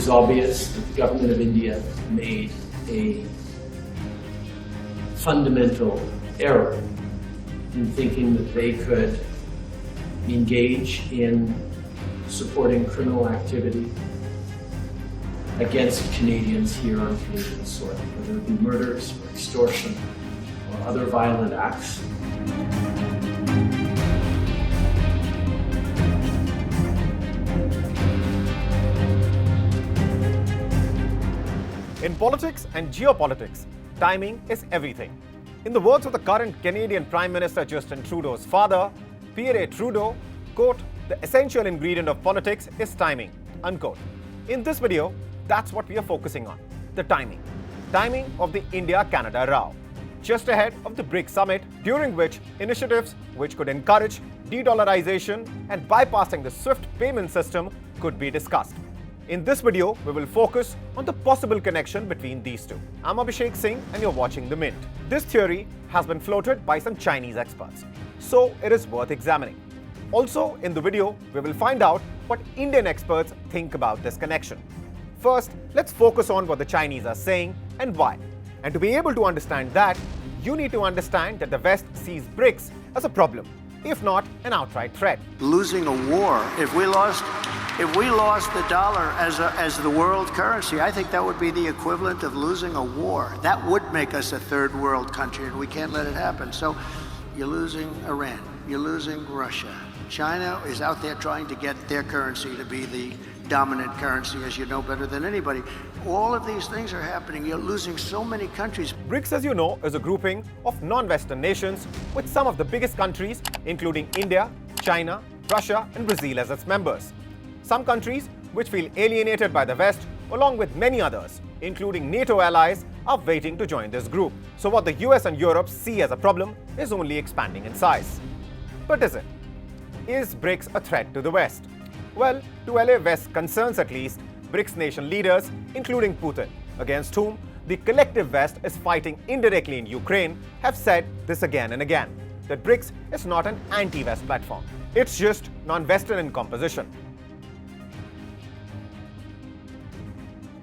was obvious that the government of India made a fundamental error in thinking that they could engage in supporting criminal activity against Canadians here on Canadian soil, whether it be murders or extortion or other violent acts. In politics and geopolitics, timing is everything. In the words of the current Canadian Prime Minister Justin Trudeau's father, Pierre Trudeau, quote, "The essential ingredient of politics is timing," unquote. In this video, that's what we are focusing on, the timing. Timing of the India-Canada row, just ahead of the BRICS summit, during which initiatives which could encourage de-dollarization and bypassing the SWIFT payment system could be discussed. In this video, we will focus on the possible connection between these two. I'm Abhishek Singh and you're watching The Mint. This theory has been floated by some Chinese experts, so it is worth examining. Also, in the video, we will find out what Indian experts think about this connection. First, let's focus on what the Chinese are saying and why. And to be able to understand that, you need to understand that the West sees BRICS as a problem, if not an outright threat. Losing a war, if we lost the dollar as the world currency, I think that would be the equivalent of losing a war. That would make us a third world country, and we can't let it happen. So you're losing Iran, you're losing Russia. China is out there trying to get their currency to be the dominant currency, as you know better than anybody. All of these things are happening. You're losing so many countries. BRICS, as you know, is a grouping of non-Western nations with some of the biggest countries, including India, China, Russia, and Brazil as its members. Some countries which feel alienated by the West, along with many others, including NATO allies, are waiting to join this group. So what the US and Europe see as a problem is only expanding in size. But is it? Is BRICS a threat to the West? Well, to allay West concerns at least, BRICS nation leaders, including Putin, against whom the collective West is fighting indirectly in Ukraine, have said this again and again, that BRICS is not an anti-West platform. It's just non-Western in composition.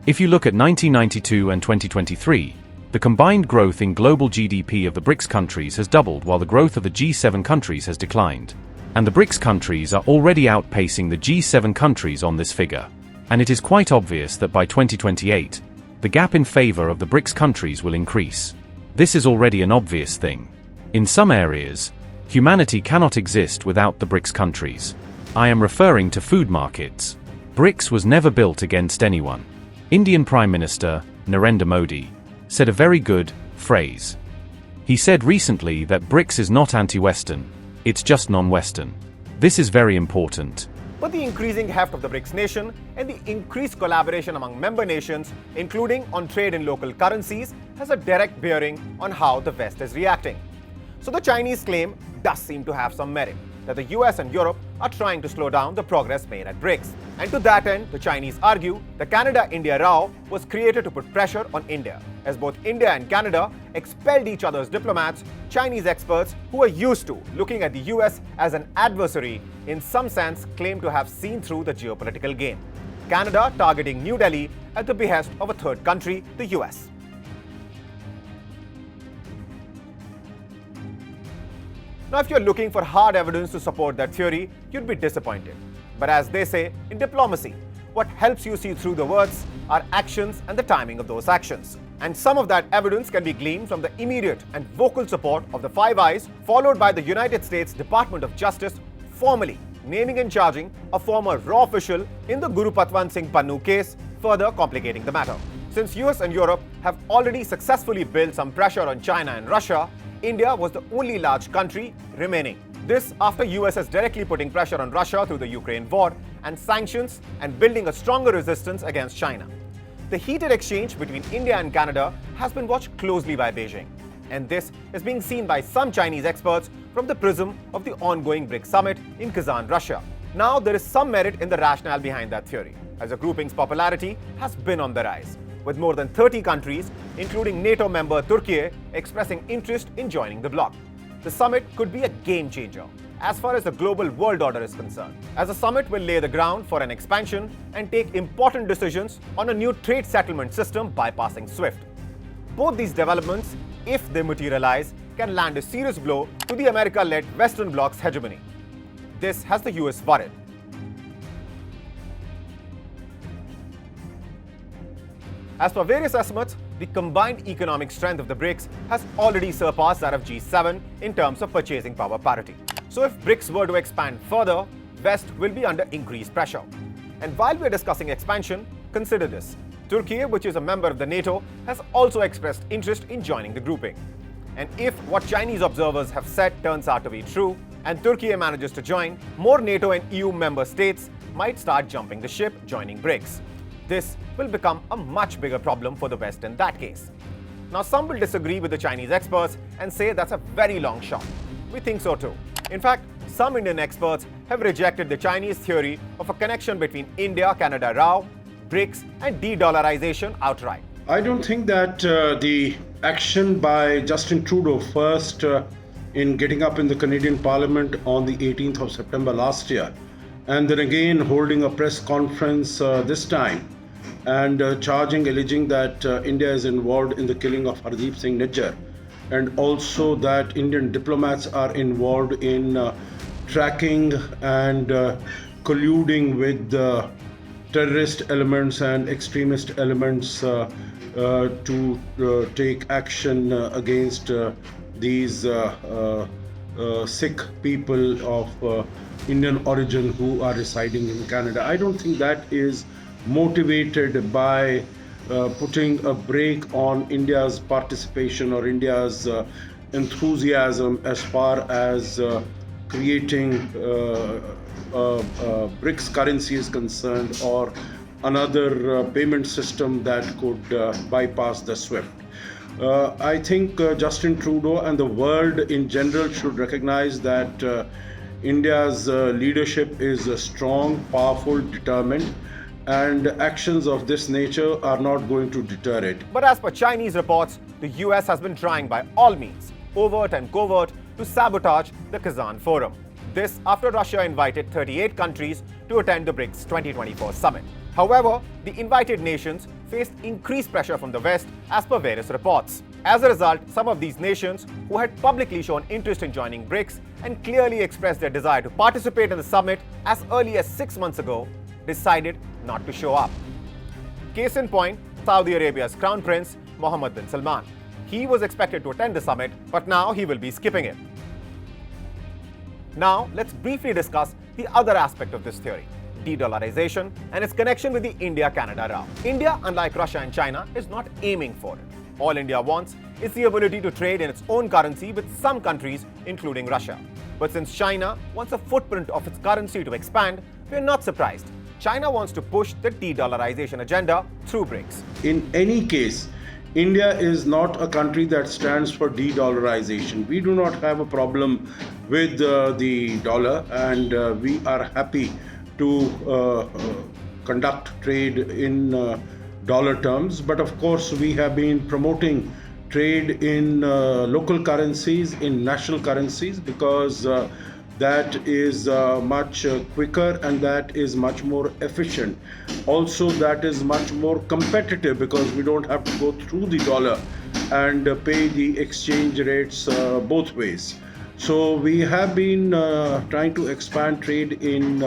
If you look at 1992 and 2023, the combined growth in global GDP of the BRICS countries has doubled while the growth of the G7 countries has declined. And the BRICS countries are already outpacing the G7 countries on this figure. And it is quite obvious that by 2028, the gap in favor of the BRICS countries will increase. This is already an obvious thing. In some areas, humanity cannot exist without the BRICS countries. I am referring to food markets. BRICS was never built against anyone. Indian Prime Minister Narendra Modi said a very good phrase. He said recently that BRICS is not anti-Western, it's just non-Western. This is very important. But the increasing heft of the BRICS nation and the increased collaboration among member nations, including on trade in local currencies, has a direct bearing on how the West is reacting. So the Chinese claim does seem to have some merit, that the US and Europe are trying to slow down the progress made at BRICS. And to that end, the Chinese argue the Canada-India row was created to put pressure on India. As both India and Canada expelled each other's diplomats, Chinese experts who are used to looking at the US as an adversary, in some sense claim to have seen through the geopolitical game. Canada targeting New Delhi at the behest of a third country, the US. Now, if you're looking for hard evidence to support that theory, you'd be disappointed. But as they say in diplomacy, what helps you see through the words are actions and the timing of those actions. And some of that evidence can be gleaned from the immediate and vocal support of the Five Eyes, followed by the United States Department of Justice formally naming and charging a former RAW official in the Guru Patwant Singh Pannu case, further complicating the matter. Since US and Europe have already successfully built some pressure on China and Russia, India was the only large country remaining. This after US is directly putting pressure on Russia through the Ukraine war and sanctions and building a stronger resistance against China. The heated exchange between India and Canada has been watched closely by Beijing. And this is being seen by some Chinese experts from the prism of the ongoing BRICS summit in Kazan, Russia. Now, there is some merit in the rationale behind that theory, as the grouping's popularity has been on the rise, with more than 30 countries, including NATO member Turkey, expressing interest in joining the bloc. The summit could be a game changer, as far as the global world order is concerned, as the summit will lay the ground for an expansion and take important decisions on a new trade settlement system bypassing SWIFT. Both these developments, if they materialize, can land a serious blow to the America-led Western bloc's hegemony. This has the US worried. As per various estimates, the combined economic strength of the BRICS has already surpassed that of G7 in terms of purchasing power parity. So if BRICS were to expand further, West will be under increased pressure. And while we are discussing expansion, consider this. Turkey, which is a member of the NATO, has also expressed interest in joining the grouping. And if what Chinese observers have said turns out to be true, and Turkey manages to join, more NATO and EU member states might start jumping the ship, joining BRICS. This will become a much bigger problem for the West in that case. Now, some will disagree with the Chinese experts and say that's a very long shot. We think so too. In fact, some Indian experts have rejected the Chinese theory of a connection between India, Canada, ROW, BRICS and de-dollarization outright. I don't think that the action by Justin Trudeau first in getting up in the Canadian Parliament on the 18th of September last year, and then again holding a press conference this time and alleging that India is involved in the killing of Hardeep Singh Nijjar, and also that Indian diplomats are involved in tracking and colluding with terrorist elements and extremist elements to take action against these Sikh people of Indian origin who are residing in Canada. I don't think that is motivated by putting a brake on India's participation or India's enthusiasm as far as creating BRICS currency is concerned, or another payment system that could bypass the SWIFT. I think Justin Trudeau and the world in general should recognize that India's leadership is strong, powerful, determined, and actions of this nature are not going to deter it. But as per Chinese reports, the US has been trying by all means, overt and covert, to sabotage the Kazan Forum. This after Russia invited 38 countries to attend the BRICS 2024 summit. However, the invited nations faced increased pressure from the West as per various reports. As a result, some of these nations who had publicly shown interest in joining BRICS and clearly expressed their desire to participate in the summit as early as 6 months ago decided not to show up. Case in point, Saudi Arabia's Crown Prince Mohammed bin Salman. He was expected to attend the summit, but now he will be skipping it. Now, let's briefly discuss the other aspect of this theory, de-dollarization and its connection with the India-Canada row. India, unlike Russia and China, is not aiming for it. All India wants is the ability to trade in its own currency with some countries, including Russia. But since China wants a footprint of its currency to expand, we're not surprised. China wants to push the de-dollarization agenda through BRICS. In any case, India is not a country that stands for de-dollarization. We do not have a problem with the dollar, and we are happy to conduct trade in dollar terms. But of course, we have been promoting trade in local currencies, in national currencies, because that is much quicker and that is much more efficient. Also, that is much more competitive because we don't have to go through the dollar and pay the exchange rates both ways. So we have been trying to expand trade in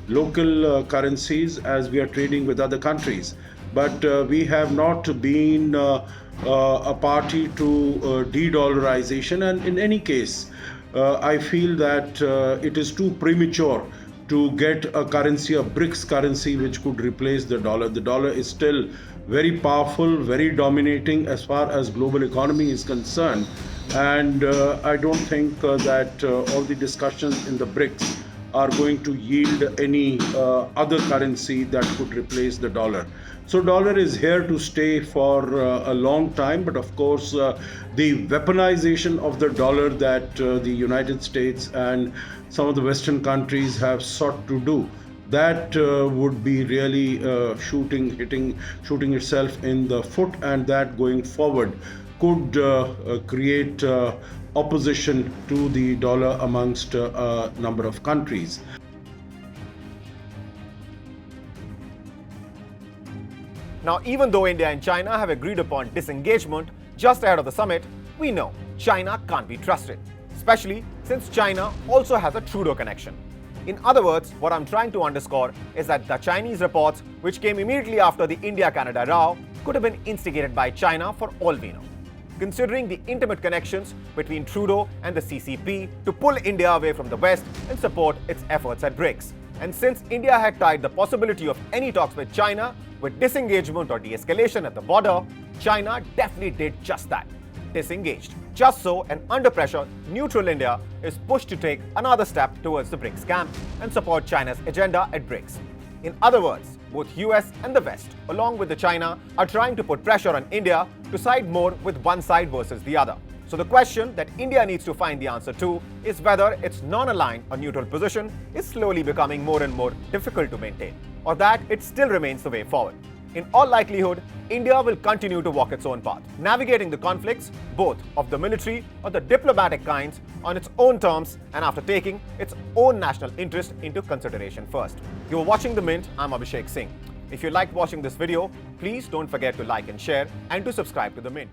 local currencies as we are trading with other countries. But we have not been a party to de-dollarization, and in any case, I feel that it is too premature to get a currency, a BRICS currency, which could replace the dollar. The dollar is still very powerful, very dominating as far as global economy is concerned. And I don't think that all the discussions in the BRICS are going to yield any other currency that could replace the dollar. So dollar is here to stay for a long time, but of course the weaponization of the dollar that the United States and some of the Western countries have sought to do, that would be really shooting itself in the foot, and that going forward could create opposition to the dollar amongst a number of countries. Now, even though India and China have agreed upon disengagement just ahead of the summit, we know China can't be trusted, especially since China also has a Trudeau connection. In other words, what I'm trying to underscore is that the Chinese reports, which came immediately after the India-Canada row, could have been instigated by China for all we know. Considering the intimate connections between Trudeau and the CCP to pull India away from the West and support its efforts at BRICS. And since India had tied the possibility of any talks with China with disengagement or de-escalation at the border, China definitely did just that. Disengaged. Just so, and under pressure, neutral India is pushed to take another step towards the BRICS camp and support China's agenda at BRICS. In other words, both US and the West, along with the China, are trying to put pressure on India to side more with one side versus the other. So the question that India needs to find the answer to is whether its non-aligned or neutral position is slowly becoming more and more difficult to maintain, or that it still remains the way forward. In all likelihood, India will continue to walk its own path, navigating the conflicts, both of the military or the diplomatic kinds, on its own terms and after taking its own national interest into consideration first. You are watching The Mint. I'm Abhishek Singh. If you liked watching this video, please don't forget to like and share and to subscribe to The Mint.